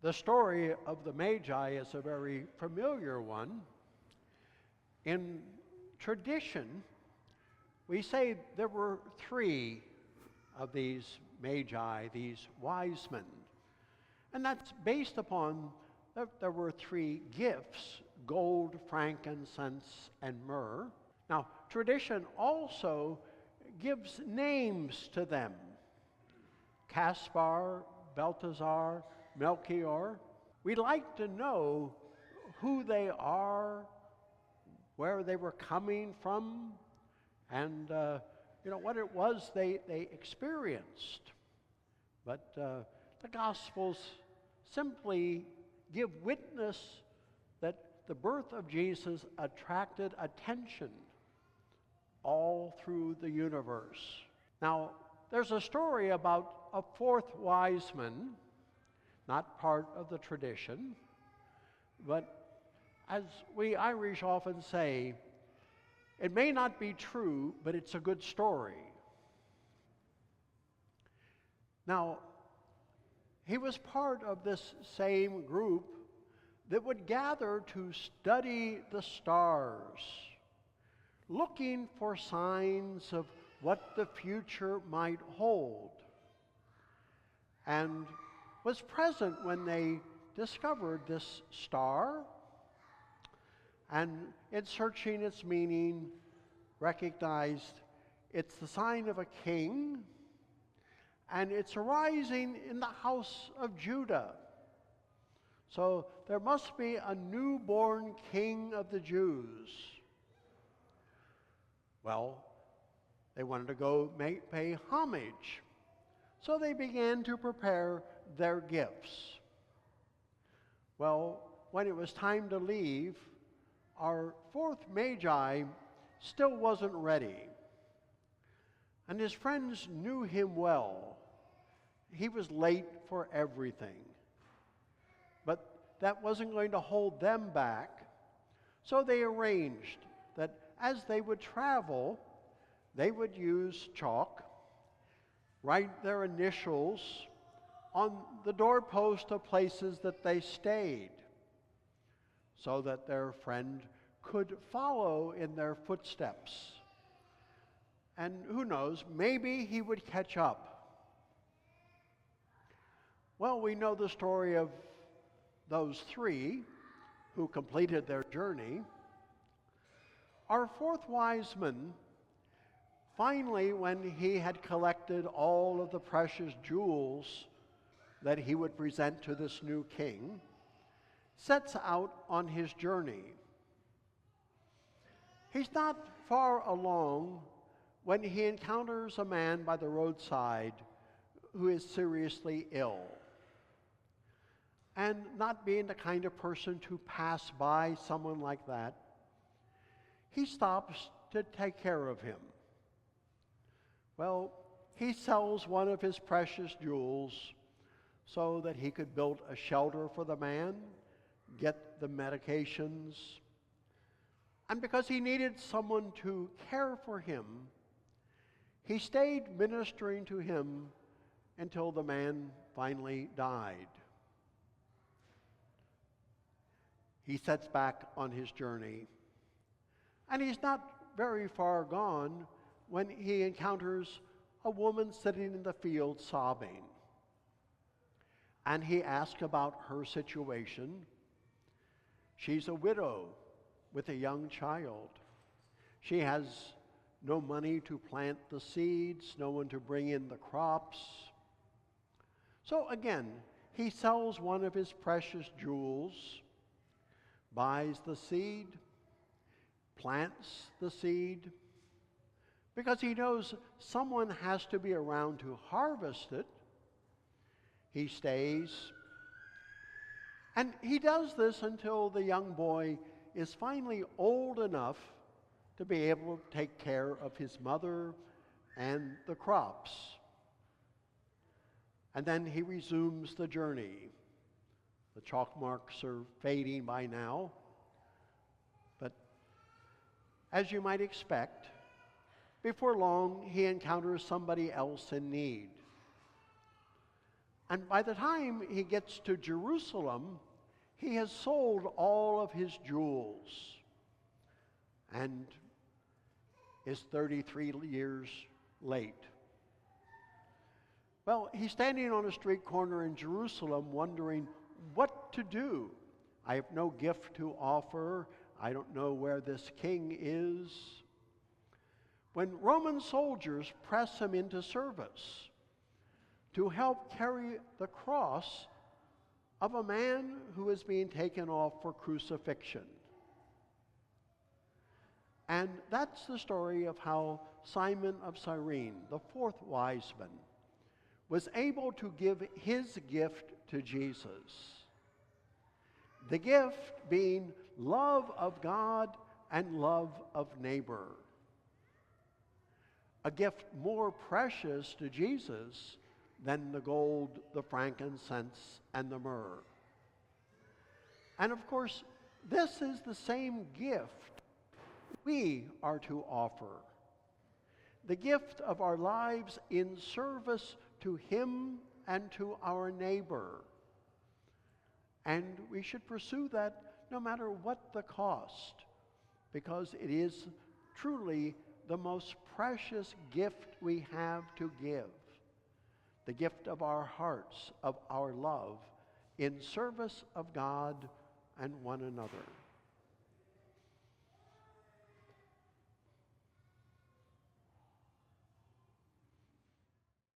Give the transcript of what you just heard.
The story of the Magi is a very familiar one. In tradition, we say there were three of these Magi, these wise men. And that's based upon that there were three gifts: gold, frankincense, and myrrh. Now, tradition also gives names to them: Caspar, Balthazar, Melchior. We like to know who they are, where they were coming from, and what it was they experienced. But the Gospels simply give witness that the birth of Jesus attracted attention all through the universe. Now, there's a story about a fourth wise man, not part of the tradition, but as we Irish often say, it may not be true, but it's a good story. Now, he was part of this same group that would gather to study the stars, looking for signs of what the future might hold, and was present when they discovered this star, and in searching its meaning, recognized it's the sign of a king, and it's arising in the house of Judah. So there must be a newborn king of the Jews. Well, they wanted to go pay homage. So they began to prepare their gifts. Well, when it was time to leave, our fourth Magi still wasn't ready. And his friends knew him well. He was late for everything. But that wasn't going to hold them back. So they arranged that as they would travel, they would use chalk, write their initials on the doorpost of places that they stayed, so that their friend could follow in their footsteps. And who knows, maybe he would catch up. Well, we know the story of those three who completed their journey. Our fourth wise man, finally, when he had collected all of the precious jewels that he would present to this new king, sets out on his journey. He's not far along when he encounters a man by the roadside who is seriously ill. And not being the kind of person to pass by someone like that, he stops to take care of him. Well, he sells one of his precious jewels so that he could build a shelter for the man, get the medications, and because he needed someone to care for him, he stayed ministering to him until the man finally died. He sets back on his journey, and he's not very far gone when he encounters a woman sitting in the field sobbing. And he asks about her situation. She's a widow with a young child. She has no money to plant the seeds, no one to bring in the crops. So again, he sells one of his precious jewels, buys the seed, plants the seed, because he knows someone has to be around to harvest it. He stays, and he does this until the young boy is finally old enough to be able to take care of his mother and the crops. And then he resumes the journey. The chalk marks are fading by now, but as you might expect, before long he encounters somebody else in need. And by the time he gets to Jerusalem, he has sold all of his jewels and is 33 years late. Well, he's standing on a street corner in Jerusalem wondering what to do. I have no gift to offer. I don't know where this king is. When Roman soldiers press him into service to help carry the cross of a man who is being taken off for crucifixion. And that's the story of how Simon of Cyrene, the fourth wise man, was able to give his gift to Jesus. The gift being love of God and love of neighbor. A gift more precious to Jesus than the gold, the frankincense, and the myrrh. And of course, this is the same gift we are to offer. The gift of our lives in service to Him and to our neighbor. And we should pursue that no matter what the cost, because it is truly the most precious gift we have to give. The gift of our hearts, of our love, in service of God and one another.